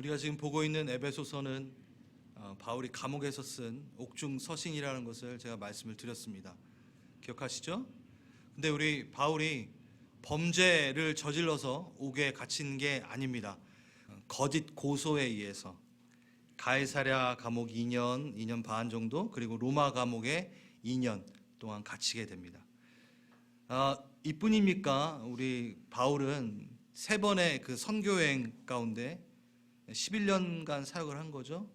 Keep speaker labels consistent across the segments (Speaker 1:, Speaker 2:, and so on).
Speaker 1: 우리가 지금 보고 있는 에베소서는 바울이 감옥에서 쓴 옥중 서신이라는 것을 제가 말씀을 드렸습니다. 기억하시죠? 근데 우리 바울이 범죄를 저질러서 옥에 갇힌 게 아닙니다. 거짓 고소에 의해서 가이사랴 감옥 2년 반 정도, 그리고 로마 감옥에 2년 동안 갇히게 됩니다. 이뿐입니까? 우리 바울은 3번의 그 선교여행 가운데 11년간 사역을 한 거죠.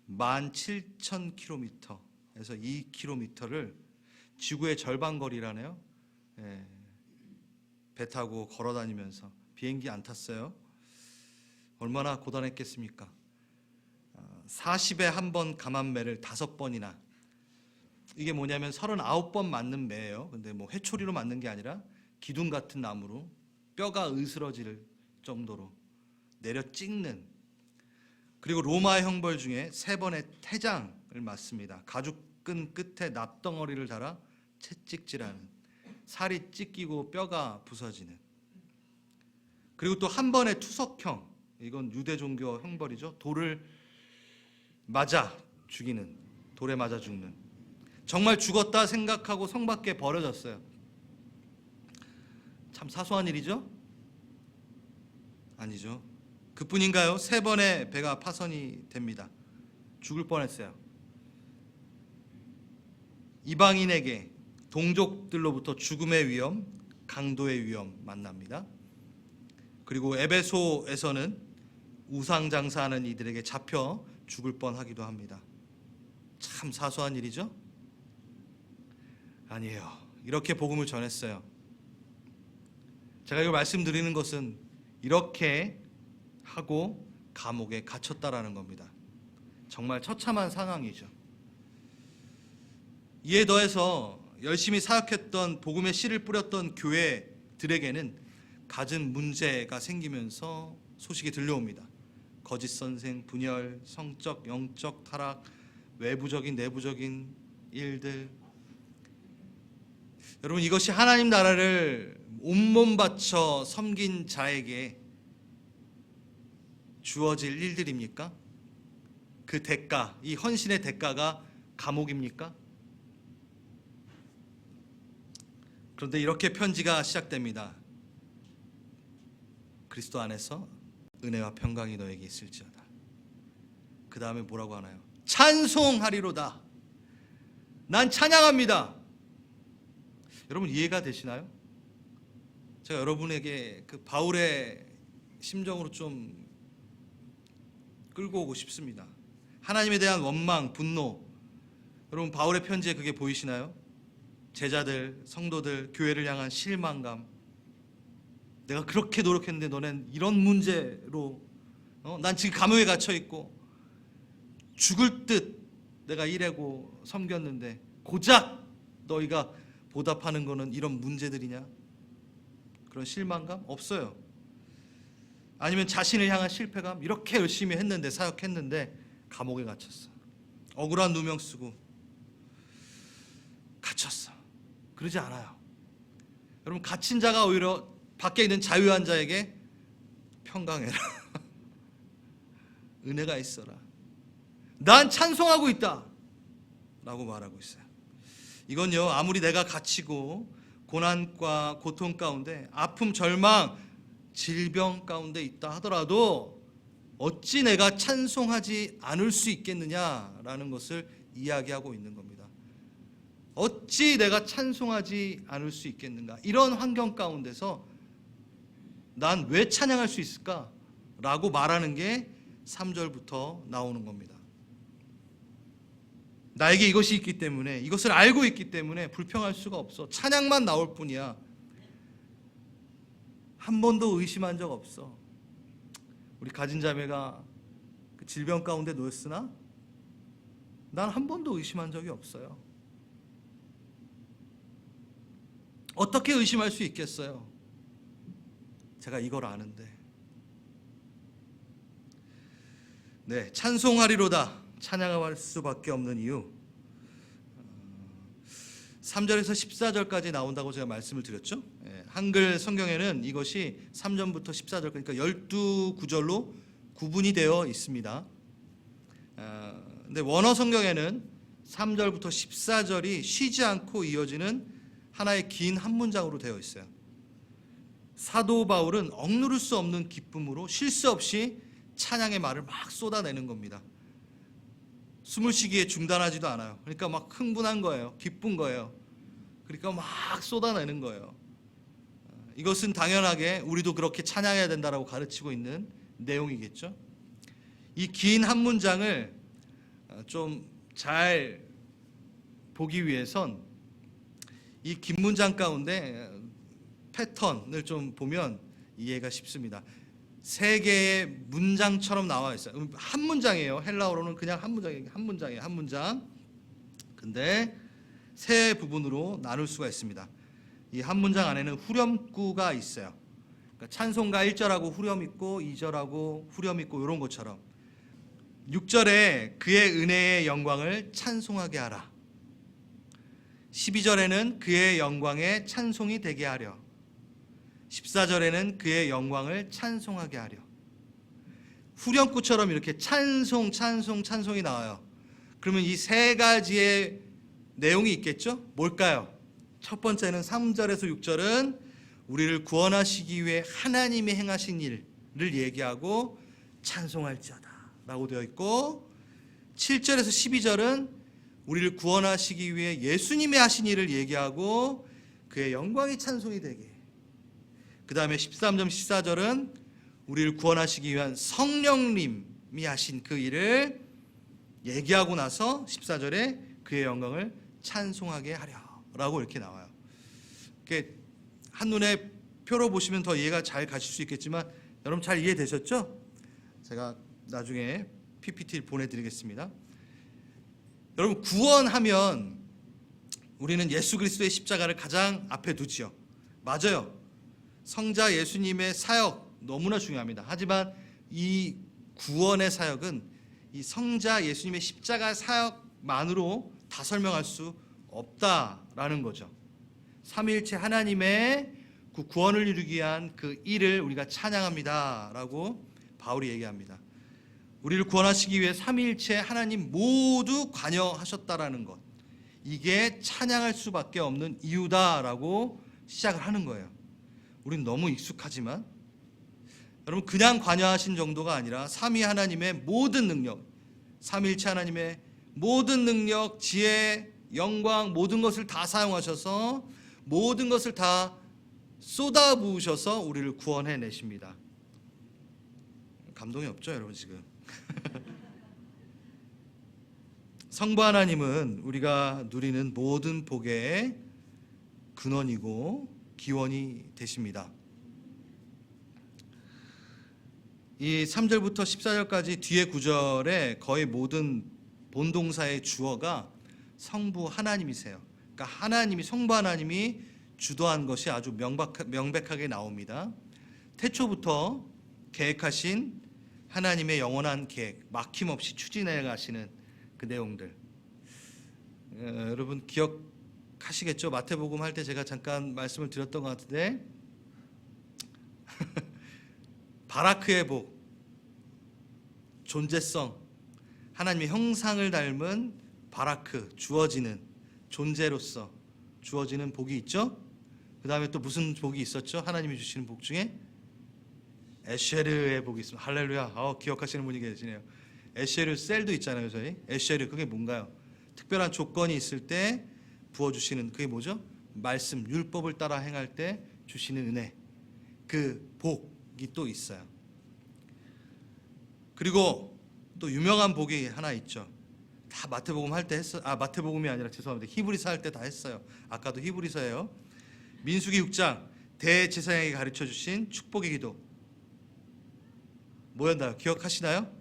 Speaker 1: 17,000km에서 2km를 지구의 절반 거리라네요. 배 타고 걸어 다니면서, 비행기 안 탔어요. 얼마나 고단했겠습니까? 40에 한 번 감한 매를 5번이나, 이게 뭐냐면 39번 맞는 매예요. 근데 뭐 회초리로 맞는 게 아니라 기둥 같은 나무로 뼈가 으스러질 정도로 내려 찍는, 그리고 로마 형벌 중에 3번의 태장을 맞습니다. 가죽끈 끝에 납덩어리를 달아 채찍질하는, 살이 찢기고 뼈가 부서지는, 그리고 또 한 번의 투석형, 이건 유대 종교 형벌이죠. 돌을 맞아 죽이는, 돌에 맞아 죽는, 정말 죽었다 생각하고 성 밖에 버려졌어요. 참 사소한 일이죠? 아니죠. 그뿐인가요? 3번의 배가 파손이 됩니다. 죽을 뻔했어요. 이방인에게 동족들로부터 죽음의 위험, 강도의 위험 만납니다. 그리고 에베소에서는 우상 장사하는 이들에게 잡혀 죽을 뻔하기도 합니다. 참 사소한 일이죠? 아니에요. 이렇게 복음을 전했어요. 제가 이걸 말씀드리는 것은 이렇게 하고 감옥에 갇혔다라는 겁니다. 정말 처참한 상황이죠. 이에 더해서 열심히 사역했던, 복음의 씨를 뿌렸던 교회들에게는 갖은 문제가 생기면서 소식이 들려옵니다. 거짓 선생, 분열, 성적, 영적 타락, 외부적인, 내부적인 일들. 여러분, 이것이 하나님 나라를 온몸 바쳐 섬긴 자에게 주어질 일들입니까? 그 대가, 이 헌신의 대가가 감옥입니까? 그런데 이렇게 편지가 시작됩니다. 그리스도 안에서 은혜와 평강이 너에게 있을지어다. 그 다음에 뭐라고 하나요? 찬송하리로다. 난 찬양합니다. 여러분, 이해가 되시나요? 제가 여러분에게 그 바울의 심정으로 좀 끌고 오고 싶습니다. 하나님에 대한 원망, 분노. 여러분, 바울의 편지에 그게 보이시나요? 제자들, 성도들, 교회를 향한 실망감. 내가 그렇게 노력했는데 너넨 이런 문제로, 난 지금 감옥에 갇혀 있고 죽을 듯 내가 일하고 섬겼는데 고작 너희가 보답하는 거는 이런 문제들이냐? 그런 실망감? 없어요. 아니면 자신을 향한 실패감? 이렇게 열심히 했는데, 사역했는데 감옥에 갇혔어. 억울한 누명 쓰고 갇혔어. 그러지 않아요. 여러분, 갇힌 자가 오히려 밖에 있는 자유한 자에게 평강해라. 은혜가 있어라. 난 찬송하고 있다 라고 말하고 있어요. 이건요, 아무리 내가 갇히고 고난과 고통 가운데, 아픔, 절망, 질병 가운데 있다 하더라도 어찌 내가 찬송하지 않을 수 있겠느냐라는 것을 이야기하고 있는 겁니다. 어찌 내가 찬송하지 않을 수 있겠는가? 이런 환경 가운데서 난 왜 찬양할 수 있을까? 라고 말하는 게 3절부터 나오는 겁니다. 나에게 이것이 있기 때문에, 이것을 알고 있기 때문에 불평할 수가 없어. 찬양만 나올 뿐이야. 한 번도 의심한 적 없어. 우리 가진 자매가 그 질병 가운데 놓였으나 난 한 번도 의심한 적이 없어요. 어떻게 의심할 수 있겠어요? 제가 이걸 아는데. 네, 찬송하리로다. 찬양할 수밖에 없는 이유, 3절에서 14절까지 나온다고 제가 말씀을 드렸죠. 한글 성경에는 이것이 3절부터 14절, 그러니까 12구절로 구분이 되어 있습니다. 근데 원어 성경에는 3절부터 14절이 쉬지 않고 이어지는 하나의 긴 한 문장으로 되어 있어요. 사도 바울은 억누를 수 없는 기쁨으로 쉴 새 없이 찬양의 말을 막 쏟아내는 겁니다. 숨을 쉬기에 중단하지도 않아요. 그러니까 막 흥분한 거예요. 기쁜 거예요. 그러니까 막 쏟아내는 거예요. 이것은 당연하게 우리도 그렇게 찬양해야 된다라고 가르치고 있는 내용이겠죠. 이 긴 한 문장을 좀 잘 보기 위해선 이 긴 문장 가운데 패턴을 좀 보면 이해가 쉽습니다. 세 개의 문장처럼 나와 있어요. 한 문장이에요. 헬라어로는 그냥 한 문장이에요. 한 문장. 근데 세 부분으로 나눌 수가 있습니다. 이 한 문장 안에는 후렴구가 있어요. 그러니까 찬송가 1절하고 후렴 있고 2절하고 후렴 있고 이런 것처럼 6절에 그의 은혜의 영광을 찬송하게 하라. 12절에는 그의 영광에 찬송이 되게 하려. 14절에는 그의 영광을 찬송하게 하려. 후렴구처럼 이렇게 찬송이 나와요. 그러면 이 세 가지의 내용이 있겠죠? 뭘까요? 첫 번째는 3절에서 6절은 우리를 구원하시기 위해 하나님이 행하신 일을 얘기하고 찬송할지어다 라고 되어 있고, 7절에서 12절은 우리를 구원하시기 위해 예수님이 하신 일을 얘기하고 그의 영광이 찬송이 되게, 그 다음에 13절 14절은 우리를 구원하시기 위한 성령님이 하신 그 일을 얘기하고 나서 14절에 그의 영광을 찬송하게 하려 라고 이렇게 나와요. 이렇게 한눈에 표로 보시면 더 이해가 잘 가실 수 있겠지만 여러분 잘 이해되셨죠? 제가 나중에 PPT를 보내드리겠습니다. 여러분 구원하면 우리는 예수 그리스도의 십자가를 가장 앞에 두지요. 맞아요. 성자 예수님의 사역 너무나 중요합니다. 하지만 이 구원의 사역은 이 성자 예수님의 십자가 사역만으로 다 설명할 수 없다라는 거죠. 삼위일체 하나님의 그 구원을 이루기 위한 그 일을 우리가 찬양합니다라고 바울이 얘기합니다. 우리를 구원하시기 위해 삼위일체 하나님 모두 관여하셨다라는 것, 이게 찬양할 수밖에 없는 이유다라고 시작을 하는 거예요. 우린 너무 익숙하지만 여러분 그냥 관여하신 정도가 아니라 삼위 하나님의 모든 능력, 삼위일체 하나님의 모든 능력, 지혜, 영광 모든 것을 다 사용하셔서 모든 것을 다 쏟아부으셔서 우리를 구원해내십니다. 감동이 없죠 여러분 지금? 성부 하나님은 우리가 누리는 모든 복의 근원이고 기원이 되십니다. 이 3절부터 14절까지 뒤에 구절에 거의 모든 본동사의 주어가 성부 하나님이세요. 그러니까 하나님이, 성부 하나님이 주도한 것이 아주 명백하게 나옵니다. 태초부터 계획하신 하나님의 영원한 계획, 막힘없이 추진해 가시는 그 내용들, 여러분 기억하시겠죠? 마태복음 할 때 제가 잠깐 말씀을 드렸던 것 같은데 바라크의 복, 존재성, 하나님의 형상을 닮은 바라크, 주어지는 존재로서 주어지는 복이 있죠. 그 다음에 또 무슨 복이 있었죠? 하나님이 주시는 복 중에 에쉐르의 복이 있습니다. 할렐루야. 기억하시는 분이 계시네요. 에쉐르 셀도 있잖아요. 저희 에쉐르, 그게 뭔가요? 특별한 조건이 있을 때 부어주시는, 그게 뭐죠? 말씀, 율법을 따라 행할 때 주시는 은혜, 그 복이 또 있어요. 그리고 또 유명한 복이 하나 있죠. 다 마태복음 할 때 했어요. 마태복음이 아니라 죄송합니다. 히브리서 할 때 다 했어요. 아까도 히브리서예요. 민수기 6장 대제사장에게 가르쳐 주신 축복의 기도 뭐였나요? 기억하시나요?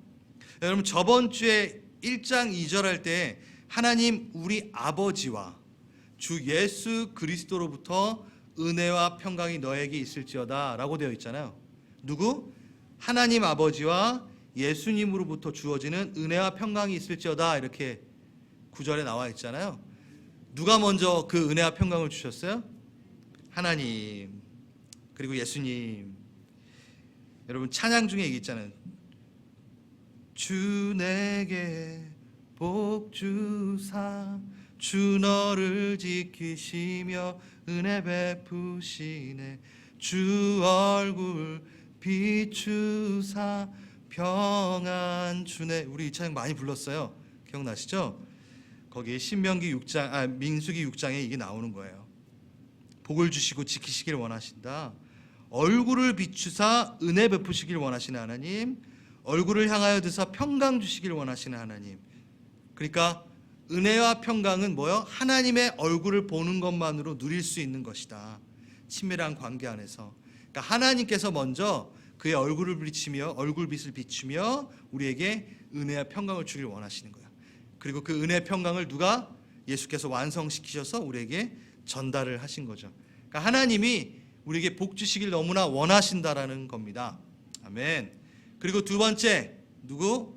Speaker 1: 여러분 저번 주에 1장 2절 할 때 하나님 우리 아버지와 주 예수 그리스도로부터 은혜와 평강이 너에게 있을지어다 라고 되어 있잖아요. 누구? 하나님 아버지와 예수님으로부터 주어지는 은혜와 평강이 있을지어다, 이렇게 9절에 나와 있잖아요. 누가 먼저 그 은혜와 평강을 주셨어요? 하나님, 그리고 예수님. 여러분 찬양 중에 얘기 있잖아요. 주 내게 복 주사 주 너를 지키시며 은혜 베푸시네 주 얼굴 비추사 평안 주네. 우리 이 찬양 많이 불렀어요. 기억나시죠? 거기 신명기 6장, 민수기 6장에 이게 나오는 거예요. 복을 주시고 지키시길 원하신다. 얼굴을 비추사 은혜 베푸시길 원하시는 하나님, 얼굴을 향하여 드사 평강 주시길 원하시는 하나님. 그러니까 은혜와 평강은 뭐요? 하나님의 얼굴을 보는 것만으로 누릴 수 있는 것이다. 친밀한 관계 안에서. 그러니까 하나님께서 먼저 그의 얼굴을 비치며 얼굴빛을 비추며 우리에게 은혜와 평강을 주길 원하시는 거예요. 그리고 그 은혜의 평강을 누가? 예수께서 완성시키셔서 우리에게 전달을 하신 거죠. 그러니까 하나님이 우리에게 복 주시길 너무나 원하신다라는 겁니다. 아멘. 그리고 두 번째, 누구?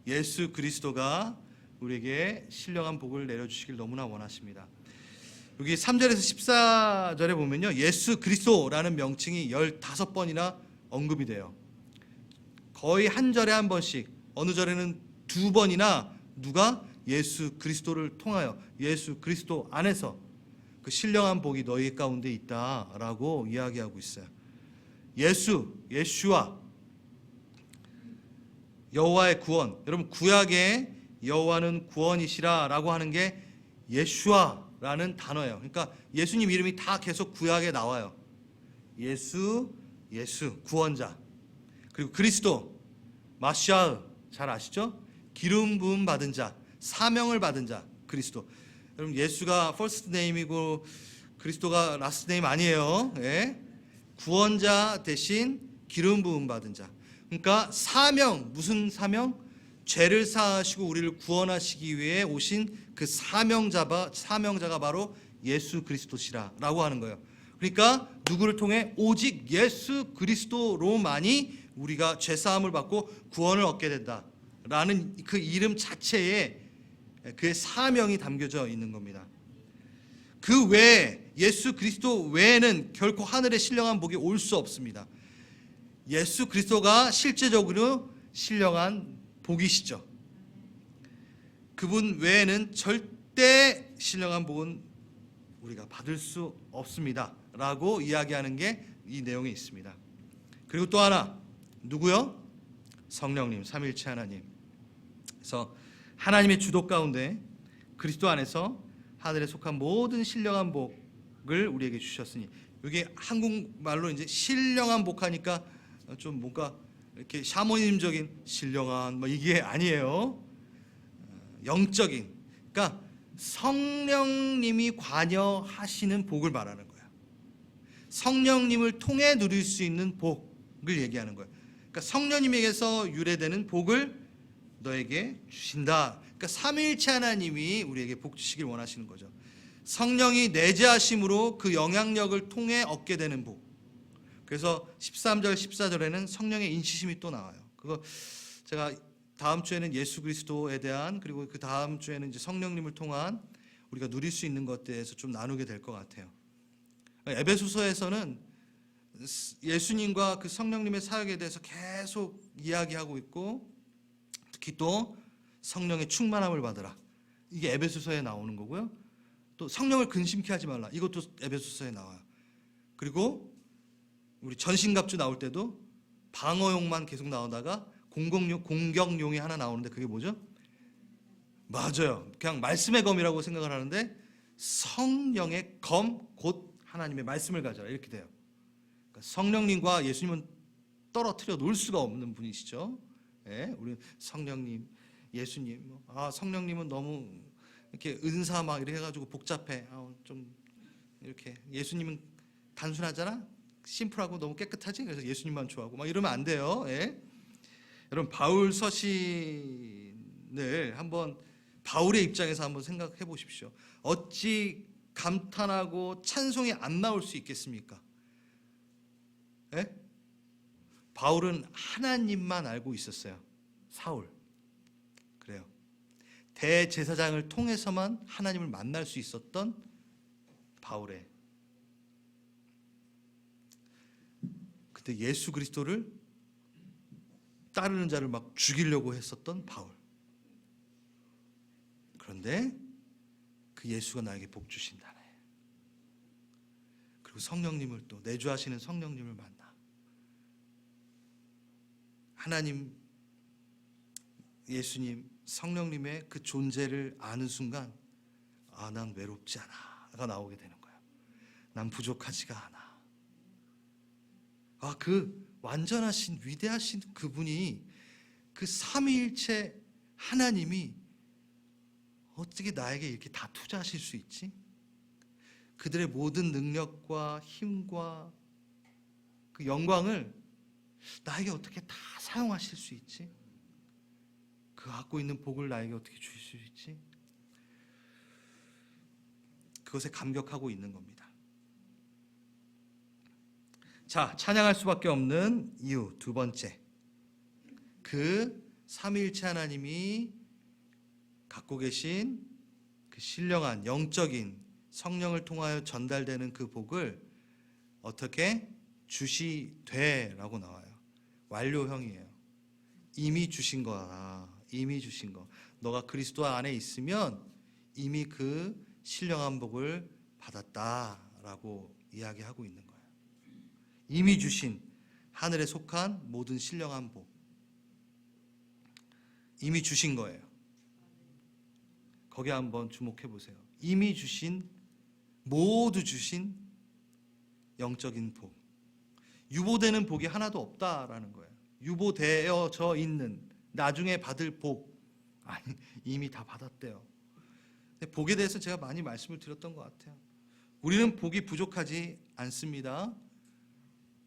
Speaker 1: 예수 그리스도가 우리에게 신령한 복을 내려주시길 너무나 원하십니다. 여기 3절에서 14절에 보면요, 예수 그리스도라는 명칭이 15번이나 언급이 돼요. 거의 한 절에 한 번씩, 어느 절에는 2번이나 누가? 예수 그리스도를 통하여, 예수 그리스도 안에서 그 신령한 복이 너희 가운데 있다라고 이야기하고 있어요. 예수와 여호와의 구원. 여러분, 구약의 여호와는 구원이시라라고 하는 게 예슈아라는 단어예요. 그러니까 예수님 이름이 다 계속 구약에 나와요. 예수 구원자. 그리고 그리스도 마시아흐, 잘 아시죠? 기름 부음 받은 자, 사명을 받은 자, 그리스도. 여러분, 예수가 퍼스트 네임이고 그리스도가 라스트 네임 아니에요. 예? 구원자 대신 기름 부음 받은 자. 그러니까 사명, 무슨 사명? 죄를 사하시고 우리를 구원하시기 위해 오신 그 사명자가 바로 예수 그리스도시라라고 하는 거예요. 그러니까 누구를 통해? 오직 예수 그리스도로만이 우리가 죄 사함을 받고 구원을 얻게 된다라는 그 이름 자체에 그의 사명이 담겨져 있는 겁니다. 그 외에, 예수 그리스도 외에는 결코 하늘의 신령한 복이 올 수 없습니다. 예수 그리스도가 실제적으로 신령한 복이시죠. 그분 외에는 절대 신령한 복은 우리가 받을 수 없습니다 라고 이야기하는 게 이 내용에 있습니다. 그리고 또 하나, 누구요? 성령님, 삼위일체 하나님. 그래서 하나님의 주도 가운데 그리스도 안에서 하늘에 속한 모든 신령한 복을 우리에게 주셨으니, 이게 한국말로 이제 신령한 복하니까 좀 뭔가 이렇게 샤머니즘적인 신령한 뭐 이게 아니에요. 영적인, 그러니까 성령님이 관여하시는 복을 말하는 거예요. 성령님을 통해 누릴 수 있는 복을 얘기하는 거예요. 그러니까 성령님에게서 유래되는 복을 너에게 주신다. 그러니까 삼위일체 하나님이 우리에게 복 주시길 원하시는 거죠. 성령이 내재하심으로 그 영향력을 통해 얻게 되는 복. 그래서 13절 14절에는 성령의 인치심이 또 나와요. 그거 제가 다음 주에는 예수 그리스도에 대한, 그리고 그 다음 주에는 이제 성령님을 통한 우리가 누릴 수 있는 것에 대해서 좀 나누게 될 것 같아요. 에베소서에서는 예수님과 그 성령님의 사역에 대해서 계속 이야기하고 있고, 특히 또 성령의 충만함을 받으라, 이게 에베소서에 나오는 거고요. 또 성령을 근심케 하지 말라, 이것도 에베소서에 나와요. 그리고 우리 전신갑주 나올 때도 방어용만 계속 나오다가 공격용이 하나 나오는데 그게 뭐죠? 맞아요. 그냥 말씀의 검이라고 생각을 하는데 성령의 검, 곧 하나님의 말씀을 가져라, 이렇게 돼요. 그러니까 성령님과 예수님은 떨어뜨려 놓을 수가 없는 분이시죠. 예, 우리 성령님, 예수님, 성령님은 너무 이렇게 은사 막 이렇게 해가지고 복잡해. 좀 이렇게, 예수님은 단순하잖아. 심플하고 너무 깨끗하지. 그래서 예수님만 좋아하고 막 이러면 안 돼요. 예? 여러분, 바울 서신을 한번 바울의 입장에서 한번 생각해 보십시오. 어찌 감탄하고 찬송이 안 나올 수 있겠습니까? 예? 바울은 하나님만 알고 있었어요. 사울. 그래요. 대제사장을 통해서만 하나님을 만날 수 있었던 바울의, 근데 예수 그리스도를 따르는 자를 막 죽이려고 했었던 바울. 그런데 그 예수가 나에게 복 주신다네. 그리고 성령님을 또 내주하시는 성령님을 만나. 하나님, 예수님, 성령님의 그 존재를 아는 순간 난 외롭지 않아가 나오게 되는 거예요. 난 부족하지가 않아. 그 완전하신 위대하신 그분이, 그 삼위일체 하나님이 어떻게 나에게 이렇게 다 투자하실 수 있지? 그들의 모든 능력과 힘과 그 영광을 나에게 어떻게 다 사용하실 수 있지? 그 갖고 있는 복을 나에게 어떻게 주실 수 있지? 그것에 감격하고 있는 겁니다. 자, 찬양할 수밖에 없는 이유 두 번째, 그 삼위일체 하나님이 갖고 계신 그 신령한 영적인 성령을 통하여 전달되는 그 복을 어떻게 주시되라고 나와요. 완료형이에요. 이미 주신 거야. 이미 주신 거. 너가 그리스도 안에 있으면 이미 그 신령한 복을 받았다라고 이야기하고 있는 거예요. 이미 주신 하늘에 속한 모든 신령한 복, 이미 주신 거예요. 거기에 한번 주목해 보세요. 이미 주신, 모두 주신 영적인 복, 유보되는 복이 하나도 없다라는 거예요. 유보되어져 있는 나중에 받을 복, 아니 이미 다 받았대요. 근데 복에 대해서 제가 많이 말씀을 드렸던 것 같아요. 우리는 복이 부족하지 않습니다.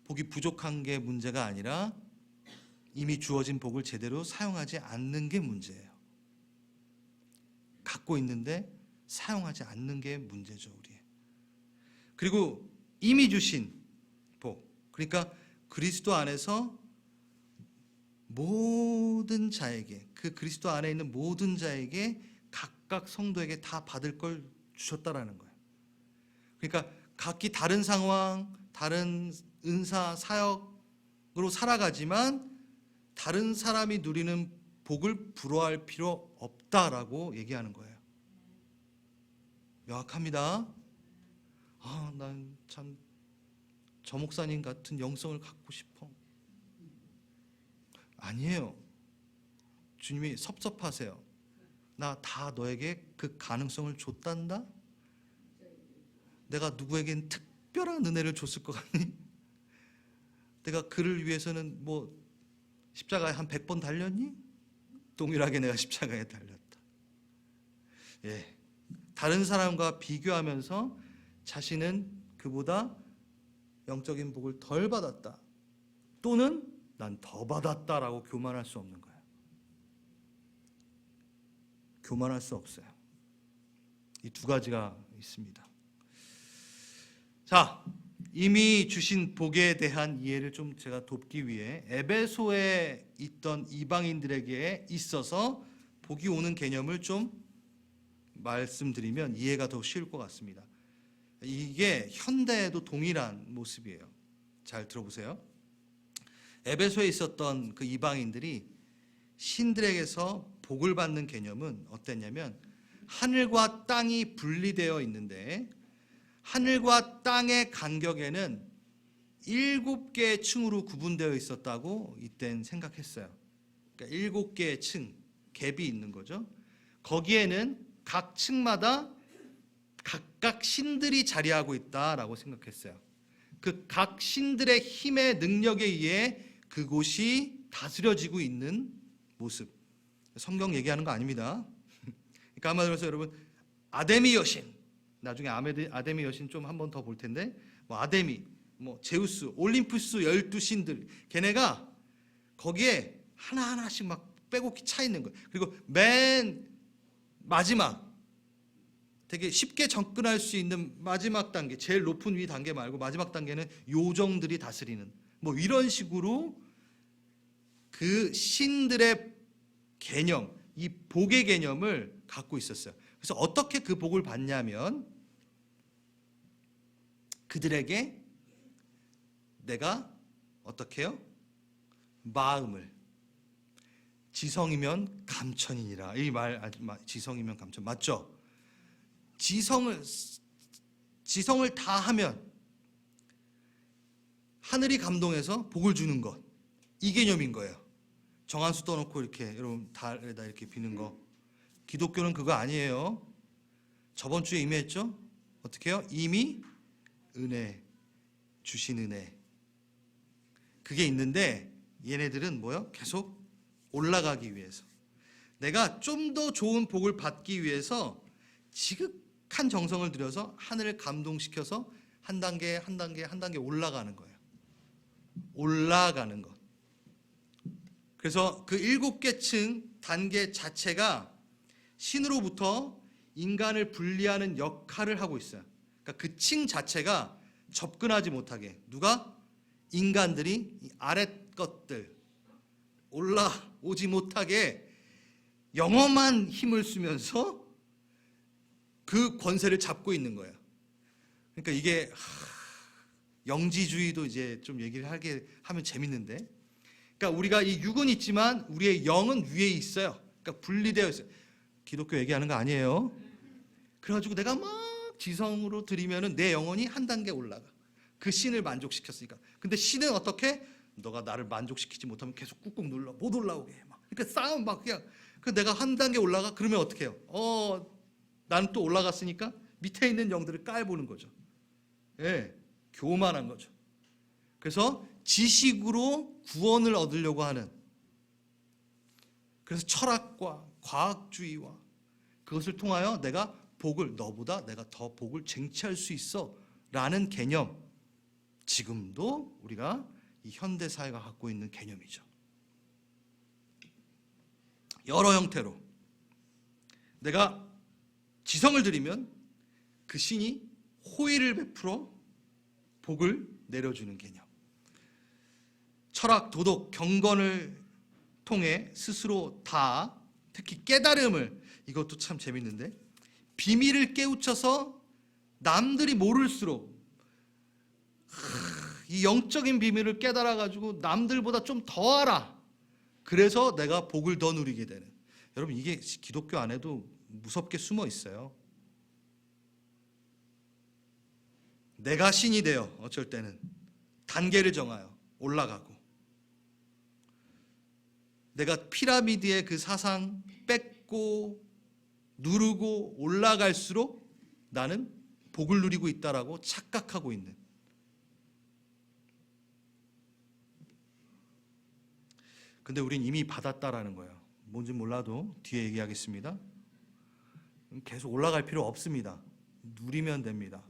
Speaker 1: 복이 부족한 게 문제가 아니라 이미 주어진 복을 제대로 사용하지 않는 게 문제예요. 갖고 있는데 사용하지 않는 게 문제죠, 우리. 그리고 이미 주신 복, 그러니까 그리스도 안에서 모든 자에게, 그 그리스도 안에 있는 모든 자에게 각각 성도에게 다 받을 걸 주셨다라는 거예요. 그러니까 각기 다른 상황, 다른 은사, 사역으로 살아가지만 다른 사람이 누리는 복을 부러워할 필요 없다라고 얘기하는 거예요. 명확합니다. 난 참 저 목사님 같은 영성을 갖고 싶어. 아니에요. 주님이 섭섭하세요. 나 다 너에게 그 가능성을 줬단다? 내가 누구에겐 특별한 은혜를 줬을 것 같니? 내가 그를 위해서는 십자가에 한 100번 달렸니? 동일하게 내가 십자가에 달렸다. 예, 다른 사람과 비교하면서 자신은 그보다 영적인 복을 덜 받았다, 또는 난 더 받았다라고 교만할 수 없는 거예요. 교만할 수 없어요. 이 두 가지가 있습니다. 자, 이미 주신 복에 대한 이해를 좀 제가 돕기 위해 에베소에 있던 이방인들에게 있어서 복이 오는 개념을 좀 말씀드리면 이해가 더 쉬울 것 같습니다. 이게 현대에도 동일한 모습이에요. 잘 들어보세요. 에베소에 있었던 그 이방인들이 신들에게서 복을 받는 개념은 어땠냐면, 하늘과 땅이 분리되어 있는데 하늘과 땅의 간격에는 7개의 층으로 구분되어 있었다고 이땐 생각했어요. 그러니까 7개의 층, 갭이 있는 거죠. 거기에는 각 층마다 각각 신들이 자리하고 있다라고 생각했어요. 그 각 신들의 힘의 능력에 의해 그곳이 다스려지고 있는 모습. 성경 얘기하는 거 아닙니다. 그러니까 한마디로 해서 여러분, 아데미 여신, 나중에 아데미 여신 좀 한 번 더 볼 텐데, 아데미, 제우스, 올림푸스 12신들, 걔네가 거기에 하나하나씩 막 빼곡히 차 있는 거예요. 그리고 맨 마지막, 되게 쉽게 접근할 수 있는 마지막 단계, 제일 높은 위 단계 말고 마지막 단계는 요정들이 다스리는, 이런 식으로 그 신들의 개념, 이 복의 개념을 갖고 있었어요. 그래서 어떻게 그 복을 받냐면, 그들에게 내가 어떻게 해요? 마음을, 지성이면 감천이니라. 이 말 지성이면 감천 맞죠? 지성을 다 하면 하늘이 감동해서 복을 주는 것, 이 개념인 거예요. 정한수 떠놓고 이렇게 여러분 달에다 이렇게 비는 거. 기독교는 그거 아니에요. 저번 주에 이미 했죠? 어떻게 해요? 이미 은혜, 주신 은혜. 그게 있는데 얘네들은 뭐요? 계속 올라가기 위해서, 내가 좀 더 좋은 복을 받기 위해서 지극한 정성을 들여서 하늘을 감동시켜서 한 단계 올라가는 거예요. 올라가는 것. 그래서 그 7개 층 단계 자체가 신으로부터 인간을 분리하는 역할을 하고 있어요. 그러니까 그 층 자체가 접근하지 못하게, 누가? 인간들이 이 아랫 것들 올라오지 못하게 영험한 힘을 쓰면서 그 권세를 잡고 있는 거예요. 그러니까 이게 영지주의도 이제 좀 얘기를 하면 재밌는데, 그러니까 우리가 이 육은 있지만 우리의 영은 위에 있어요. 그러니까 분리되어 있어요. 기독교 얘기하는 거 아니에요. 그래가지고 내가 막 지성으로 드리면은 내 영혼이 한 단계 올라가. 그 신을 만족시켰으니까. 근데 신은 어떻게? 너가 나를 만족시키지 못하면 계속 꾹꾹 눌러, 못 올라오게 해. 막. 그러니까 싸움 막 그냥. 그 내가 한 단계 올라가? 그러면 어떻게 해요? 나는 또 올라갔으니까 밑에 있는 영들을 깔보는 거죠. 예, 교만한 거죠. 그래서 지식으로 구원을 얻으려고 하는, 그래서 철학과 과학주의와 그것을 통하여 내가 복을, 너보다 내가 더 복을 쟁취할 수 있어 라는 개념, 지금도 우리가 이 현대 사회가 갖고 있는 개념이죠. 여러 형태로 내가 지성을 드리면 그 신이 호의를 베풀어 복을 내려주는 개념. 철학, 도덕, 경건을 통해 스스로 다, 특히 깨달음을, 이것도 참 재밌는데, 비밀을 깨우쳐서 남들이 모를수록 이 영적인 비밀을 깨달아가지고 남들보다 좀 더 알아. 그래서 내가 복을 더 누리게 되는. 여러분, 이게 기독교 안에도 무섭게 숨어 있어요. 내가 신이 되어 어쩔 때는 단계를 정하여 올라가고, 내가 피라미드의 그 사상 뺏고 누르고 올라갈수록 나는 복을 누리고 있다라고 착각하고 있는. 근데 우린 이미 받았다라는 거예요. 뭔지 몰라도 뒤에 얘기하겠습니다. 계속 올라갈 필요 없습니다. 누리면 됩니다.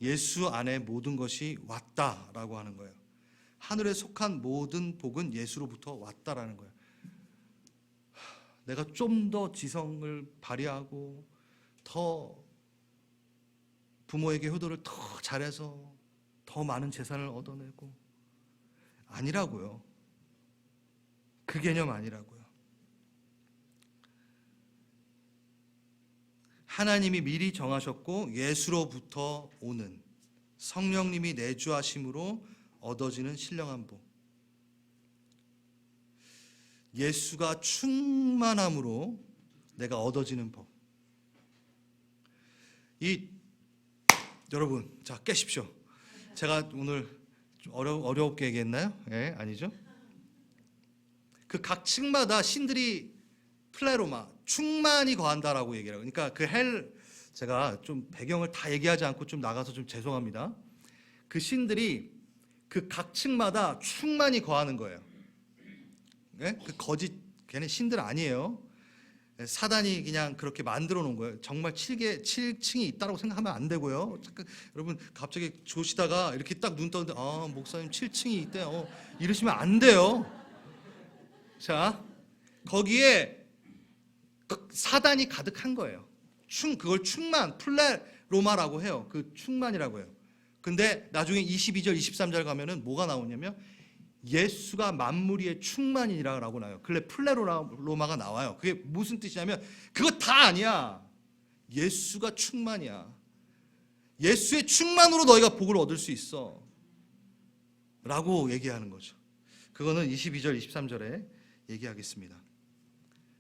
Speaker 1: 예수 안에 모든 것이 왔다라고 하는 거예요. 하늘에 속한 모든 복은 예수로부터 왔다라는 거예요. 내가 좀 더 지성을 발휘하고 더 부모에게 효도를 더 잘해서 더 많은 재산을 얻어내고, 아니라고요. 그 개념 아니라고요. 하나님이 미리 정하셨고 예수로부터 오는 성령님이 내주하심으로 얻어지는 신령한 복. 예수가 충만함으로 내가 얻어지는 복. 여러분, 자, 깨십시오. 제가 오늘 좀 어렵게 얘기했나요? 예, 아니죠? 그 각 층마다 신들이 플레로마, 충만히 거한다라고 얘기를 해요. 그러니까 그 제가 좀 배경을 다 얘기하지 않고 좀 나가서 좀 죄송합니다. 그 신들이 그 각 층마다 충만히 거하는 거예요. 네? 그 거짓, 걔네 신들 아니에요. 사단이 그냥 그렇게 만들어 놓은 거예요. 정말 7층이 있다고 생각하면 안 되고요. 잠깐, 여러분 갑자기 조시다가 이렇게 딱 눈 떠는데, 목사님 7층이 있대요. 이러시면 안 돼요. 자, 거기에 사단이 가득한 거예요. 그걸 충만, 플레로마라고 해요. 그 충만이라고 해요. 근데 나중에 22절, 23절 가면은 뭐가 나오냐면 예수가 만물 위의 충만이라고 나와요. 근데 플레로마가 나와요. 그게 무슨 뜻이냐면 그거 다 아니야. 예수가 충만이야. 예수의 충만으로 너희가 복을 얻을 수 있어 라고 얘기하는 거죠. 그거는 22절, 23절에 얘기하겠습니다.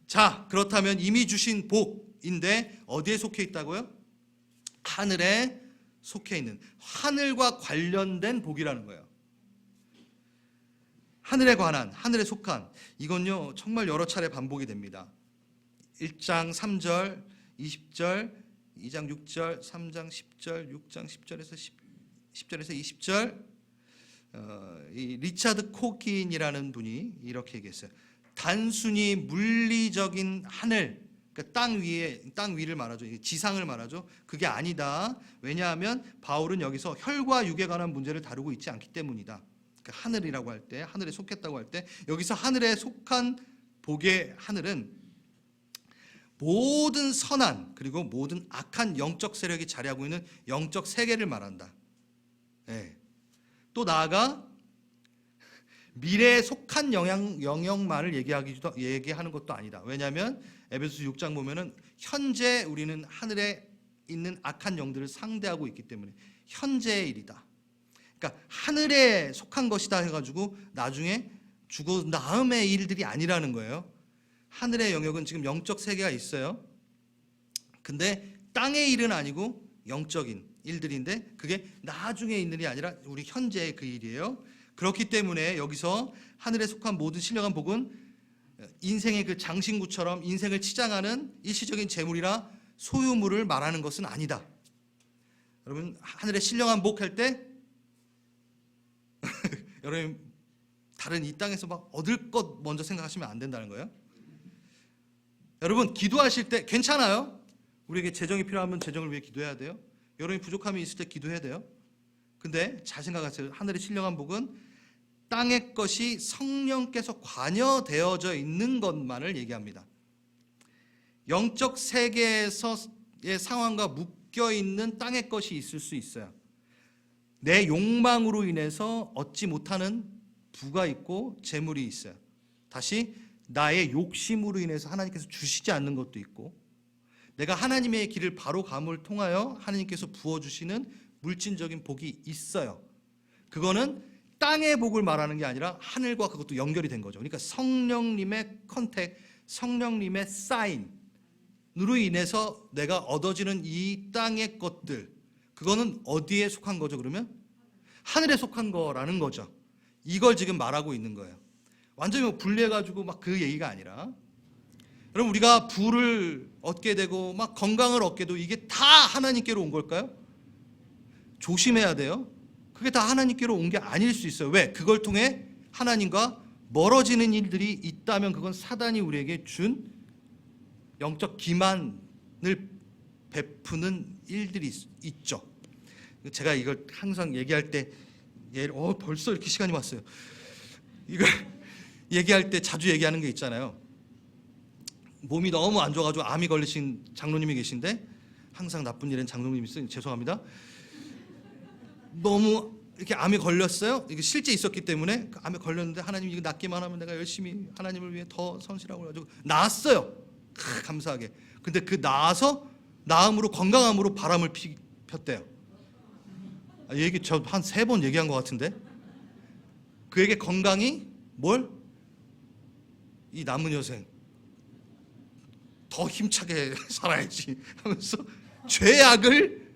Speaker 1: 자, 그렇다면 이미 주신 복인데 어디에 속해 있다고요? 하늘에 속해 있는, 하늘과 관련된 복이라는 거예요. 하늘에 관한, 하늘에 속한, 이건요 정말 여러 차례 반복이 됩니다. 1장 3절, 20절, 2장 6절, 3장 10절, 6장 10절에서 20절. 이 리차드 코킨이라는 분이 이렇게 얘기했어요. 단순히 물리적인 하늘, 그러니까 땅 위를 말하죠. 지상을 말하죠. 그게 아니다. 왜냐하면 바울은 여기서 혈과 육에 관한 문제를 다루고 있지 않기 때문이다. 그러니까 하늘이라고 할 때, 하늘에 속했다고 할 때, 여기서 하늘에 속한 복의 하늘은 모든 선한 그리고 모든 악한 영적 세력이 자리하고 있는 영적 세계를 말한다. 네. 또 나아가 미래에 속한 영역만을 얘기하는 것도 아니다. 왜냐하면 에베소서 6장 보면은 현재 우리는 하늘에 있는 악한 영들을 상대하고 있기 때문에 현재의 일이다. 그러니까 하늘에 속한 것이다 해가지고 나중에 죽은 다음의 일들이 아니라는 거예요. 하늘의 영역은 지금 영적 세계가 있어요. 근데 땅의 일은 아니고 영적인 일들인데 그게 나중에 있는 일이 아니라 우리 현재의 그 일이에요. 그렇기 때문에 여기서 하늘에 속한 모든 신령한 복은 인생의 그 장신구처럼 인생을 치장하는 일시적인 재물이나 소유물을 말하는 것은 아니다. 여러분, 하늘에 신령한 복 할 때 여러분 다른 이 땅에서 막 얻을 것 먼저 생각하시면 안 된다는 거예요. 여러분 기도하실 때 괜찮아요. 우리에게 재정이 필요하면 재정을 위해 기도해야 돼요. 여러분이 부족함이 있을 때 기도해야 돼요. 근데 잘 생각하세요. 하늘의 신령한 복은 땅의 것이 성령께서 관여되어져 있는 것만을 얘기합니다. 영적 세계에서의 상황과 묶여 있는 땅의 것이 있을 수 있어요. 내 욕망으로 인해서 얻지 못하는 부가 있고 재물이 있어요. 다시 나의 욕심으로 인해서 하나님께서 주시지 않는 것도 있고, 내가 하나님의 길을 바로 감을 통하여 하나님께서 부어주시는 물질적인 복이 있어요. 그거는 땅의 복을 말하는 게 아니라 하늘과 그것도 연결이 된 거죠. 그러니까 성령님의 컨택, 성령님의 사인으로 인해서 내가 얻어지는 이 땅의 것들, 그거는 어디에 속한 거죠? 그러면 하늘에 속한 거라는 거죠. 이걸 지금 말하고 있는 거예요. 완전히 분리해가지고 막 그 얘기가 아니라, 여러분 우리가 부를 얻게 되고 막 건강을 얻게도 이게 다 하나님께로 온 걸까요? 조심해야 돼요. 그게 다 하나님께로 온 게 아닐 수 있어요. 왜? 그걸 통해 하나님과 멀어지는 일들이 있다면 그건 사단이 우리에게 준 영적 기만을 베푸는 일들이 있죠. 제가 이걸 항상 얘기할 때 벌써 이렇게 시간이 왔어요. 이걸 얘기할 때 자주 얘기하는 게 있잖아요. 몸이 너무 안 좋아가지고 암이 걸리신 장로님이 계신데, 항상 나쁜 일엔 장로님이 쓰니 죄송합니다. 너무 이렇게 암에 걸렸어요. 이게 실제 있었기 때문에 암에 걸렸는데 하나님 이거 낫기만 하면 내가 열심히 하나님을 위해 더 선실하고 가지고 나았어요. 감사하게. 근데 그 나아서 나음으로 건강함으로 바람을 폈대요. 얘기 저 한 3번 얘기한 것 같은데, 그에게 건강이 뭘? 이 남은 여생 더 힘차게 살아야지 하면서 죄악을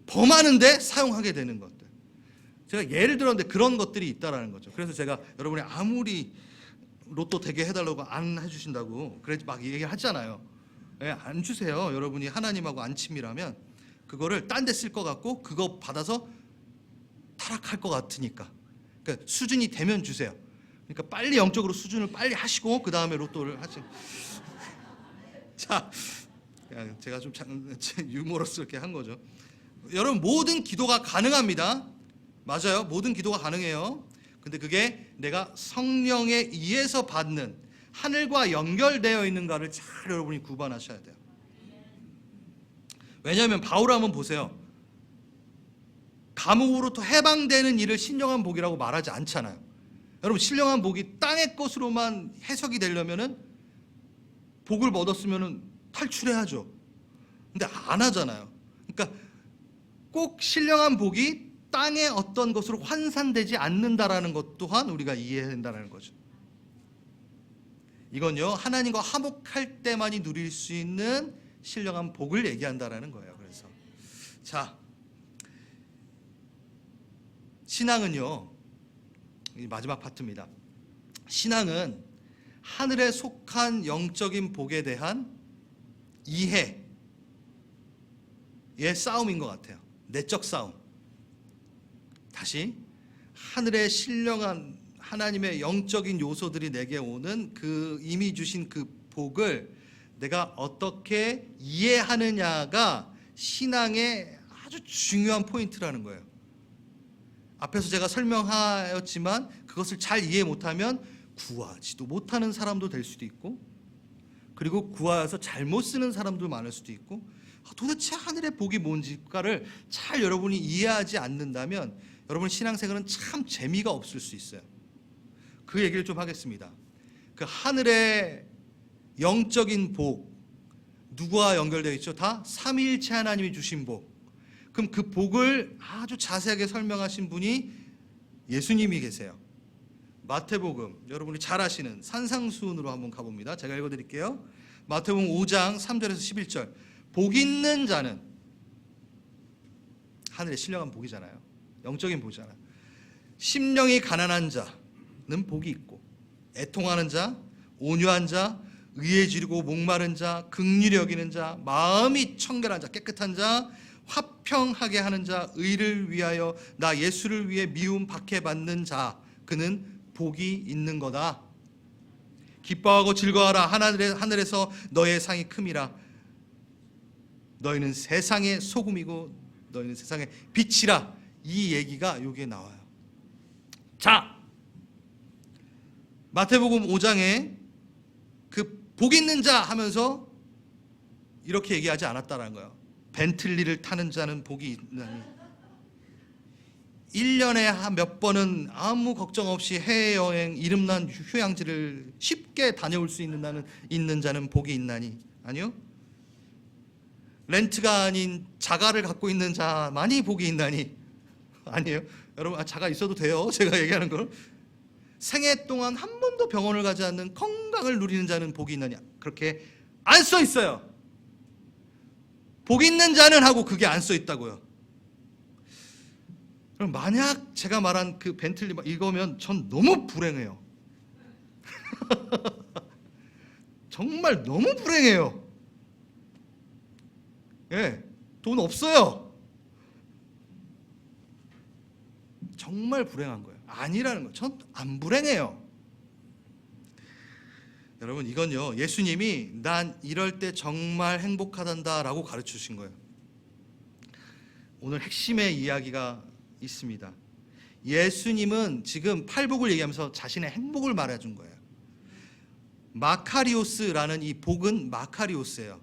Speaker 1: 범하는데 사용하게 되는 것들. 제가 예를 들었는데 그런 것들이 있다라는 거죠. 그래서 제가 여러분이 아무리 로또 되게 해달라고 안 해주신다고 그래 막 얘기하잖아요. 안 주세요. 여러분이 하나님하고 안 친밀하면 그거를 딴 데 쓸 것 같고 그거 받아서 타락할 것 같으니까. 그러니까 수준이 되면 주세요. 그러니까 빨리 영적으로 수준을 빨리 하시고 그 다음에 로또를 하시. 자, 제가 좀 유머러스럽게 한 거죠. 여러분 모든 기도가 가능합니다. 맞아요. 모든 기도가 가능해요. 근데 그게 내가 성령에 의해서 받는 하늘과 연결되어 있는가를 잘 여러분이 구분하셔야 돼요. 왜냐하면 바울 한번 보세요. 감옥으로부터 해방되는 일을 신령한 복이라고 말하지 않잖아요. 여러분 신령한 복이 땅의 것으로만 해석이 되려면은 복을 얻었으면은 탈출해야죠. 근데 안 하잖아요. 그러니까 꼭 신령한 복이 땅의 어떤 것으로 환산되지 않는다라는 것 또한 우리가 이해해야 된다는 거죠. 이건요, 하나님과 화목할 때만이 누릴 수 있는 신령한 복을 얘기한다라는 거예요. 그래서 자, 신앙은요, 이 마지막 파트입니다. 신앙은 하늘에 속한 영적인 복에 대한 이해의 싸움인 것 같아요. 내적 싸움. 다시, 하늘의 신령한 하나님의 영적인 요소들이 내게 오는 그 이미 주신 그 복을 내가 어떻게 이해하느냐가 신앙의 아주 중요한 포인트라는 거예요. 앞에서 제가 설명하였지만 그것을 잘 이해 못하면 구하지도 못하는 사람도 될 수도 있고, 그리고 구하여서 잘못 쓰는 사람도 많을 수도 있고, 도대체 하늘의 복이 뭔지를 잘 여러분이 이해하지 않는다면 여러분 신앙생활은 참 재미가 없을 수 있어요. 그 얘기를 좀 하겠습니다. 그 하늘의 영적인 복, 누구와 연결되어 있죠? 다 삼위일체 하나님이 주신 복. 그럼 그 복을 아주 자세하게 설명하신 분이 예수님이 계세요. 마태복음, 여러분이 잘 아시는 산상수훈으로 한번 가봅니다. 제가 읽어드릴게요. 마태복음 5장 3절에서 11절. 복 있는 자는, 하늘의 신령한 복이잖아요. 영적인 복이잖아요. 심령이 가난한 자는 복이 있고, 애통하는 자, 온유한 자, 의에 지르고 목마른 자, 긍휼히 여기는 자, 마음이 청결한 자, 깨끗한 자, 화평하게 하는 자, 의를 위하여 나 예수를 위해 미움 박해받는 자, 그는 복이 있는 거다. 기뻐하고 즐거워하라. 하늘에서 너의 상이 큼이라. 너희는 세상의 소금이고 너희는 세상의 빛이라. 이 얘기가 여기에 나와요. 자, 마태복음 5장에 그 복 있는 자 하면서 이렇게 얘기하지 않았다라는 거예요. 벤틀리를 타는 자는 복이 있나니, 1년에 몇 번은 아무 걱정 없이 해외여행 이름난 휴양지를 쉽게 다녀올 수 있는 자는 복이 있나니, 아니요. 렌트가 아닌 자가를 갖고 있는 자만이 복이 있나니, 아니에요. 여러분, 자가 있어도 돼요. 제가 얘기하는 걸. 생애 동안 한 번도 병원을 가지 않는 건강을 누리는 자는 복이 있느냐, 그렇게 안 써 있어요. 복 있는 자는 하고 그게 안 써 있다고요. 그럼 만약 제가 말한 그 벤틀리 이거면 전 너무 불행해요. 정말 너무 불행해요. 예, 돈 없어요. 정말 불행한 거예요. 아니라는 거예요. 전 안 불행해요. 여러분, 이건요, 예수님이 난 이럴 때 정말 행복하단다라고 가르쳐 주신 거예요. 오늘 핵심의 이야기가 있습니다. 예수님은 지금 팔복을 얘기하면서 자신의 행복을 말해준 거예요. 마카리오스라는 이 복은 마카리오스예요.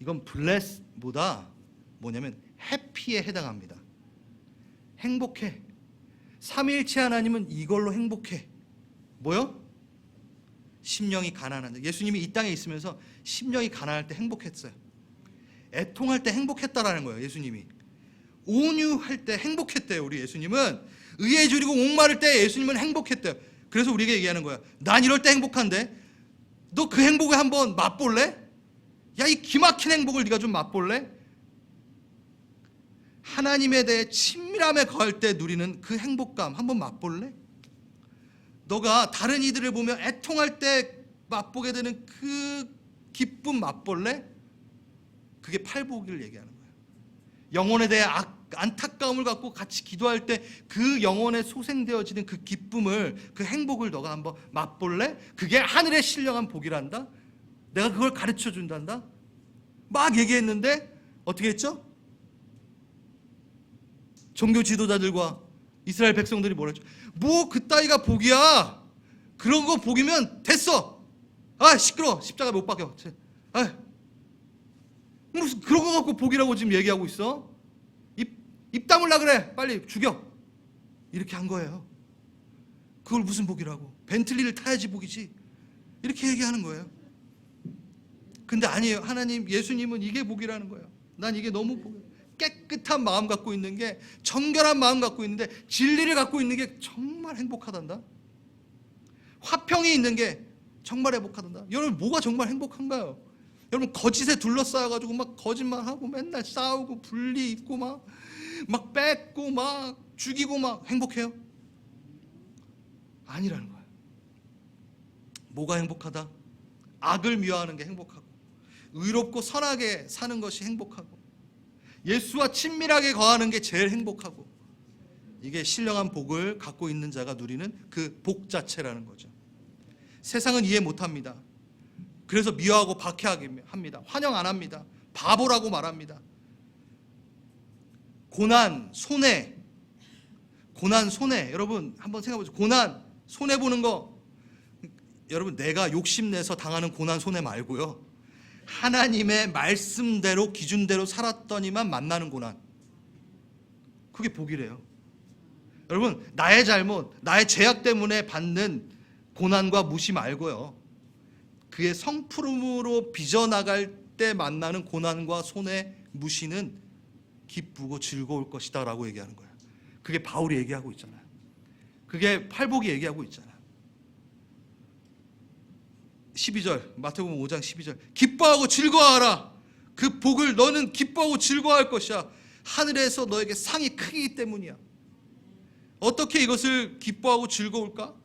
Speaker 1: 이건 블레스보다 뭐냐면 해피에 해당합니다. 행복해. 삼위일체 하나님은 이걸로 행복해. 뭐요? 심령이 가난한 자. 예수님이 이 땅에 있으면서 심령이 가난할 때 행복했어요. 애통할 때 행복했다라는 거예요. 예수님이 온유할 때 행복했대요. 우리 예수님은 의에 줄이고 목마를 때 예수님은 행복했대요. 그래서 우리에게 얘기하는 거야. 난 이럴 때 행복한데 너 그 행복을 한번 맛볼래? 야, 이 기막힌 행복을 네가 좀 맛볼래? 하나님에 대해 친밀함에 거할 때 누리는 그 행복감 한번 맛볼래? 너가 다른 이들을 보며 애통할 때 맛보게 되는 그 기쁨 맛볼래? 그게 팔복을 얘기하는 거예요. 영혼에 대해 안타까움을 갖고 같이 기도할 때 그 영혼에 소생되어지는 그 기쁨을, 그 행복을 너가 한번 맛볼래? 그게 하늘의 신령한 복이란다. 내가 그걸 가르쳐 준단다. 막 얘기했는데 어떻게 했죠? 종교 지도자들과 이스라엘 백성들이 뭐라 했죠? 뭐 그따위가 복이야. 그런 거 복이면 됐어. 아, 시끄러워. 십자가 못 박여. 아, 무슨 그런 거 갖고 복이라고 지금 얘기하고 있어? 입 다물라 그래. 빨리 죽여. 이렇게 한 거예요. 그걸 무슨 복이라고? 벤틀리를 타야지 복이지. 이렇게 얘기하는 거예요. 근데 아니에요. 하나님, 예수님은 이게 복이라는 거예요. 난 이게 너무 복이에요. 깨끗한 마음 갖고 있는 게, 정결한 마음 갖고 있는데, 진리를 갖고 있는 게 정말 행복하단다. 화평이 있는 게, 정말 행복하다. 여러분 뭐가 정말 행복한가요? 여러분 거짓에 둘러싸여가지고 막 거짓말하고 맨날 싸우고 분리 있고 막 뺏고 막 죽이고 막 행복해요? 아니라는 거예요. 뭐가 행복하다? 악을 미워하는 게 행복하고 의롭고 선하게 사는 것이 행복하고 예수와 친밀하게 거하는 게 제일 행복하고 이게 신령한 복을 갖고 있는 자가 누리는 그 복 자체라는 거죠. 세상은 이해 못합니다. 그래서 미워하고 박해합니다. 환영 안 합니다. 바보라고 말합니다. 고난, 손해. 여러분 한번 생각해 보세요. 고난, 손해 보는 거. 여러분 내가 욕심내서 당하는 고난, 손해 말고요. 하나님의 말씀대로 기준대로 살았더니만 만나는 고난. 그게 복이래요. 여러분 나의 잘못, 나의 죄악 때문에 받는 고난과 무시 말고요. 그의 성품으로 빚어나갈 때 만나는 고난과 손해, 무시는 기쁘고 즐거울 것이다 라고 얘기하는 거예요. 그게 바울이 얘기하고 있잖아요. 그게 팔복이 얘기하고 있잖아요. 12절 마태복음 5장 12절 기뻐하고 즐거워하라. 그 복을 너는 기뻐하고 즐거워할 것이야. 하늘에서 너에게 상이 크기 때문이야. 어떻게 이것을 기뻐하고 즐거울까?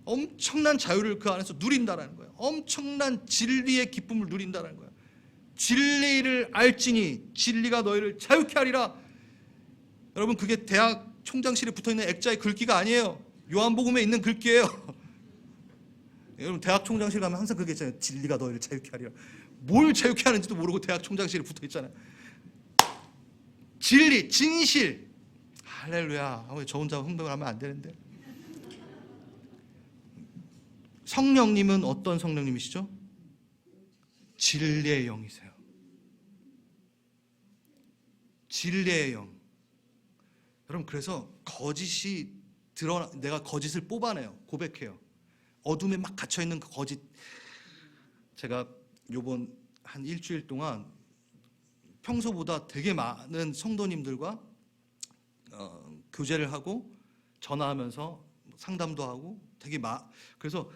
Speaker 1: 엄청난 자유를 그 안에서 누린다라는 거예요. 엄청난 진리의 기쁨을 누린다라는 거예요. 진리를 알지니 진리가 너희를 자유케 하리라. 여러분 그게 대학 총장실에 붙어있는 액자의 글귀가 아니에요. 요한복음에 있는 글귀예요. 여러분 대학 총장실 가면 항상 그게 있잖아요. 진리가 너희를 자유케 하리라. 뭘 자유케 하는지도 모르고 대학 총장실에 붙어있잖아요. 진리, 진실. 할렐루야. 저 혼자 흥분을 하면 안 되는데. 성령님은 어떤 성령님이시죠? 진리의 영이세요. 진리의 영. 여러분 그래서 거짓이 내가 거짓을 뽑아내요. 고백해요. 어둠에 막 갇혀있는 그 거짓. 제가 요번 한 일주일 동안 평소보다 되게 많은 성도님들과 교제를 하고 전화하면서 상담도 하고 그래서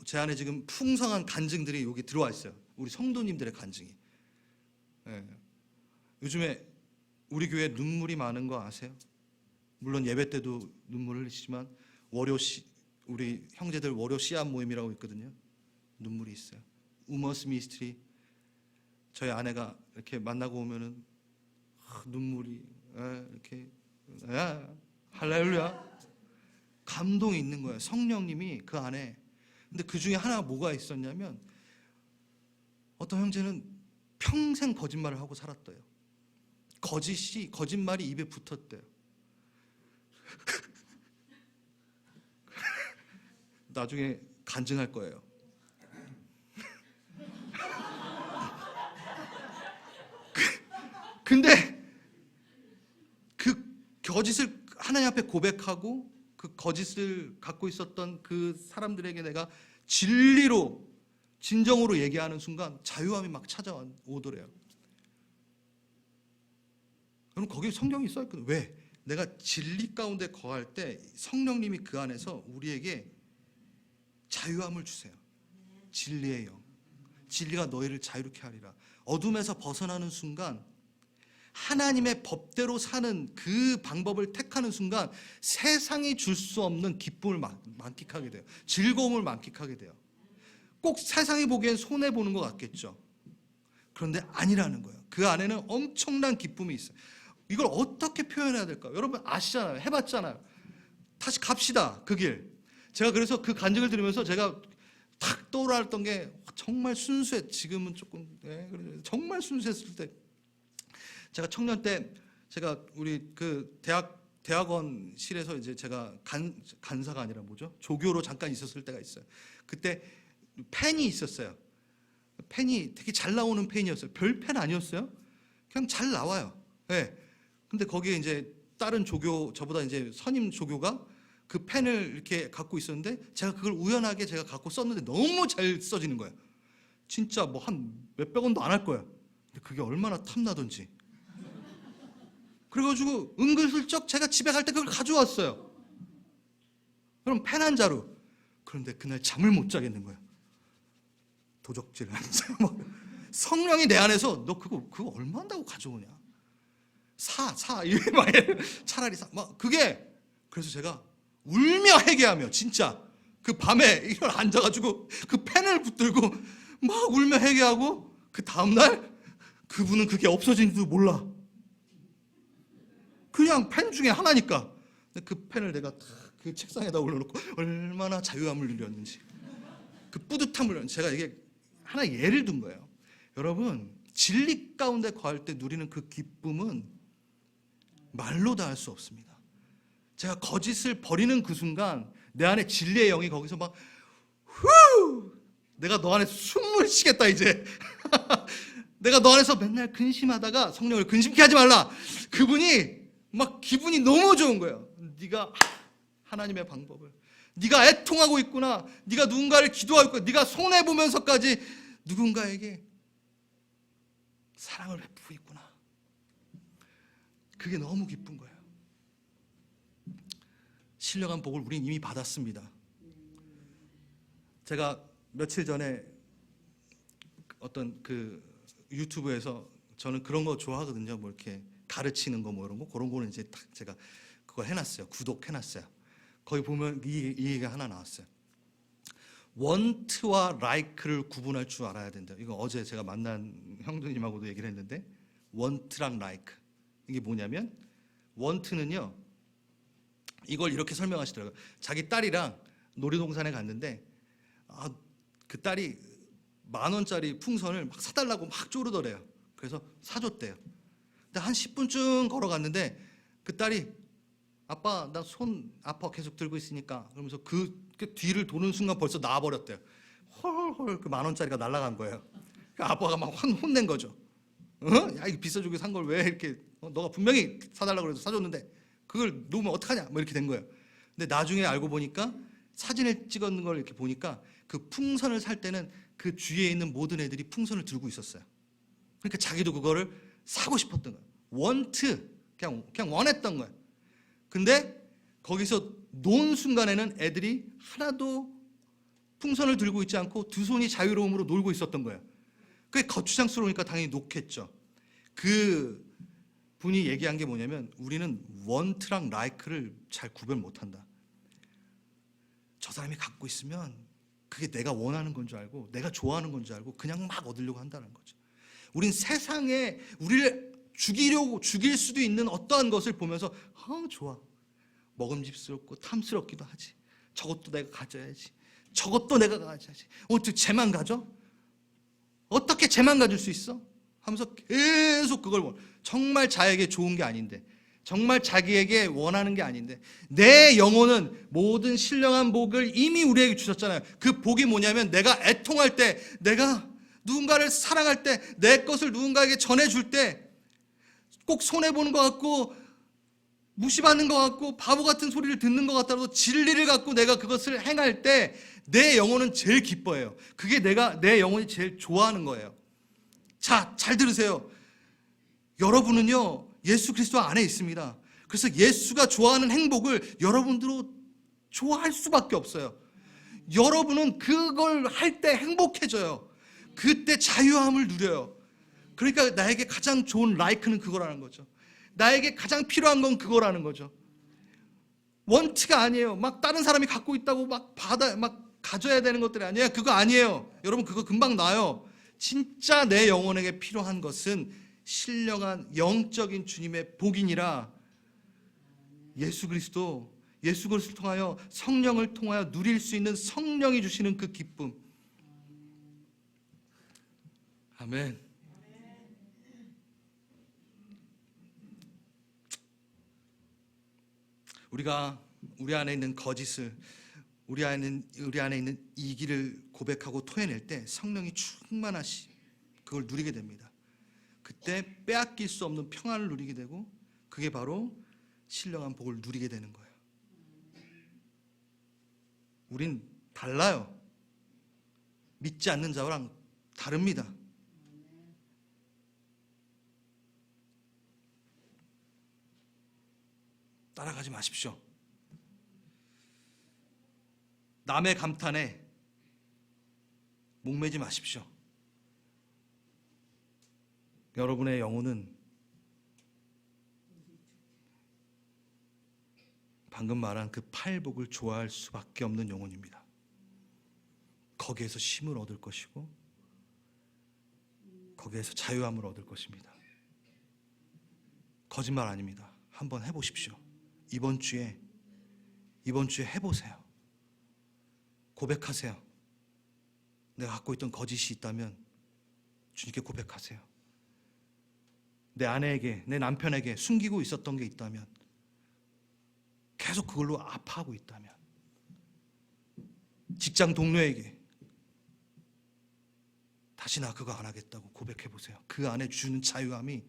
Speaker 1: 제 안에 지금 풍성한 간증들이 여기 들어와 있어요. 우리 성도님들의 간증이. 요즘에 우리 교회 눈물이 많은 거 아세요? 물론 예배 때도 눈물을 흘리시지만 우리 형제들 월요 씨앗 모임이라고 있거든요. 눈물이 있어요. 우머스 미스트리. 저희 아내가 이렇게 만나고 오면은 눈물이 이렇게 할렐루야. 감동이 있는 거예요. 성령님이 그 안에. 근데 그 중에 하나가 뭐가 있었냐면 어떤 형제는 평생 거짓말을 하고 살았대요. 거짓말이 입에 붙었대요. 나중에 간증할 거예요. 근데 그 거짓을 하나님 앞에 고백하고 그 거짓을 갖고 있었던 그 사람들에게 내가 진리로 진정으로 얘기하는 순간 자유함이 막 찾아오더래요. 여러분 거기 성경이 써있거든요. 왜? 내가 진리 가운데 거할 때 성령님이 그 안에서 우리에게 자유함을 주세요. 진리의 영. 진리가 너희를 자유롭게 하리라. 어둠에서 벗어나는 순간 하나님의 법대로 사는 그 방법을 택하는 순간 세상이 줄 수 없는 기쁨을 만끽하게 돼요. 즐거움을 만끽하게 돼요. 꼭 세상이 보기엔 손해보는 것 같겠죠. 그런데 아니라는 거예요. 그 안에는 엄청난 기쁨이 있어요. 이걸 어떻게 표현해야 될까요? 여러분 아시잖아요. 해봤잖아요. 다시 갑시다. 그 길. 제가 그래서 그 간증을 들으면서 제가 탁 떠올랐던 게 정말 지금은 조금 정말 순수했을 때 제가 청년 때 제가 우리 그 대학원실에서 이제 제가 간사가 아니라 뭐죠? 조교로 잠깐 있었을 때가 있어요. 그때 펜이 있었어요. 펜이 되게 잘 나오는 펜이었어요. 별 펜 아니었어요. 그냥 잘 나와요. 네. 근데 거기에 이제 다른 저보다 이제 선임 조교가 그 펜을 이렇게 갖고 있었는데 제가 그걸 우연하게 제가 갖고 썼는데 너무 잘 써지는 거예요. 진짜 뭐 한 몇백 원도 안 할 거예요. 근데 그게 얼마나 탐나던지. 그래가지고 은근슬쩍 제가 집에 갈 때 그걸 가져왔어요. 그럼 펜 한 자루. 그런데 그날 잠을 못 자겠는 거예요. 도적질을 막 성령이 내 안에서 너 그거 얼마 한다고 가져오냐? 사 이래 막 차라리 막 그게 그래서 제가 울며 회개하며 진짜 그 밤에 이걸 앉아가지고 그 펜을 붙들고 막 울며 회개하고 그 다음날 그분은 그게 없어진지도 몰라. 그냥 펜 중에 하나니까. 그 펜을 내가 그 책상에다 올려놓고 얼마나 자유함을 누렸는지 그 뿌듯함을 누렸는지 제가 이게 하나 예를 든 거예요. 여러분 진리 가운데 거할 때 누리는 그 기쁨은 말로 다 할 수 없습니다. 제가 거짓을 버리는 그 순간 내 안에 진리의 영이 거기서 막 후! 내가 너 안에서 숨을 쉬겠다 이제. 내가 너 안에서 맨날 근심하다가 성령을 근심케 하지 말라. 그분이 막 기분이 너무 좋은 거예요. 네가 하나님의 방법을 네가 애통하고 있구나. 네가 누군가를 기도하고 있구나. 네가 손해보면서까지 누군가에게 사랑을 베푸고 있구나. 그게 너무 기쁜 거예요. 신령한 복을 우린 이미 받았습니다. 제가 며칠 전에 어떤 그 유튜브에서 저는 그런 거 좋아하거든요. 뭐 이렇게 가르치는 거 뭐 이런 거 그런 거는 이제 딱 제가 그걸 해놨어요. 구독해놨어요. 거기 보면 이 얘기가 하나 나왔어요. want와 like를 구분할 줄 알아야 된다. 이거 어제 제가 만난 형제님하고도 얘기를 했는데 want랑 like 이게 뭐냐면 want는요 이걸 이렇게 설명하시더라고요. 자기 딸이랑 놀이동산에 갔는데 그 딸이 10,000원짜리 풍선을 막 사달라고 막 쪼르더래요. 그래서 사줬대요. 근데 한 10분쯤 걸어갔는데 그 딸이 아빠 나 손 아파 계속 들고 있으니까 그러면서 그 뒤를 도는 순간 벌써 나와버렸대요. 헐헐 그 10,000원짜리가 날아간 거예요. 그 아빠가 막 혼낸 거죠. 야 이거 비싸주고 산 걸 왜 이렇게 너가 분명히 사달라고 그래서 사줬는데 그걸 놓으면 어떡하냐 뭐 이렇게 된 거예요. 근데 나중에 알고 보니까 사진을 찍었는 걸 이렇게 보니까 그 풍선을 살 때는 그 주위에 있는 모든 애들이 풍선을 들고 있었어요. 그러니까 자기도 그거를 사고 싶었던 거예요. want 그냥 원했던 거예요. 근데 거기서 논 순간에는 애들이 하나도 풍선을 들고 있지 않고 두 손이 자유로움으로 놀고 있었던 거예요. 그게 거추장스러우니까 당연히 놓겠죠. 그 분이 얘기한 게 뭐냐면 우리는 want랑 like를 잘 구별 못한다. 저 사람이 갖고 있으면 그게 내가 원하는 건 줄 알고 내가 좋아하는 건 줄 알고 그냥 막 얻으려고 한다는 거죠. 우린 세상에 우리를 죽일 수도 있는 어떠한 것을 보면서 좋아. 먹음직스럽고 탐스럽기도 하지. 저것도 내가 가져야지. 저것도 내가 가져야지. 어떻게 쟤만 가져? 어떻게 쟤만 가질 수 있어? 하면서 계속 그걸 정말 자에게 좋은 게 아닌데 정말 자기에게 원하는 게 아닌데 내 영혼은 모든 신령한 복을 이미 우리에게 주셨잖아요. 그 복이 뭐냐면 내가 애통할 때 내가 누군가를 사랑할 때 내 것을 누군가에게 전해줄 때 꼭 손해보는 것 같고 무시받는 것 같고 바보 같은 소리를 듣는 것 같더라도 진리를 갖고 내가 그것을 행할 때 내 영혼은 제일 기뻐해요. 그게 내 영혼이 제일 좋아하는 거예요. 자, 잘 들으세요. 여러분은요 예수 그리스도 안에 있습니다. 그래서 예수가 좋아하는 행복을 여러분들로 좋아할 수밖에 없어요. 여러분은 그걸 할 때 행복해져요. 그때 자유함을 누려요. 그러니까 나에게 가장 좋은 라이크는 그거라는 거죠. 나에게 가장 필요한 건 그거라는 거죠. 원트가 아니에요. 막 다른 사람이 갖고 있다고 막 가져야 되는 것들이 아니에요. 그거 아니에요. 여러분 그거 금방 나요. 진짜 내 영혼에게 필요한 것은 신령한 영적인 주님의 복이니라 예수 그리스도를 통하여 성령을 통하여 누릴 수 있는 성령이 주시는 그 기쁨. 아멘. 우리 안에 있는 거짓을 우리 안에 있는 이기를 고백하고 토해낼 때 성령이 충만하시 그걸 누리게 됩니다. 그때 빼앗길 수 없는 평안을 누리게 되고 그게 바로 신령한 복을 누리게 되는 거예요. 우린 달라요. 믿지 않는 자랑 다릅니다. 따라가지 마십시오. 남의 감탄에 목매지 마십시오. 여러분의 영혼은 방금 말한 그 팔복을 좋아할 수밖에 없는 영혼입니다. 거기에서 쉼을 얻을 것이고 거기에서 자유함을 얻을 것입니다. 거짓말 아닙니다. 한번 해보십시오. 이번 주에 해보세요. 고백하세요. 내가 갖고 있던 거짓이 있다면 주님께 고백하세요. 내 아내에게, 내 남편에게 숨기고 있었던 게 있다면, 계속 그걸로 아파하고 있다면, 직장 동료에게 다시 나 그거 안 하겠다고 고백해 보세요. 그 안에 주는 자유함이,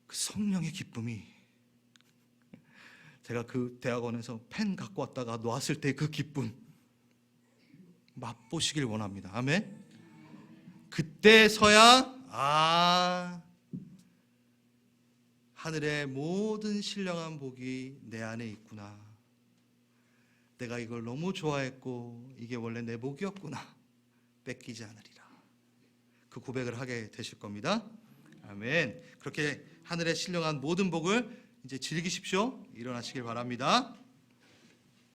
Speaker 1: 그 성령의 기쁨이, 제가 그 대학원에서 펜 갖고 왔다가 놓았을 때 그 기쁨 맛보시길 원합니다. 아멘. 그때서야 하늘의 모든 신령한 복이 내 안에 있구나. 내가 이걸 너무 좋아했고 이게 원래 내 복이었구나. 뺏기지 않으리라. 그 고백을 하게 되실 겁니다. 아멘. 그렇게 하늘의 신령한 모든 복을 이제 즐기십시오. 일어나시길 바랍니다.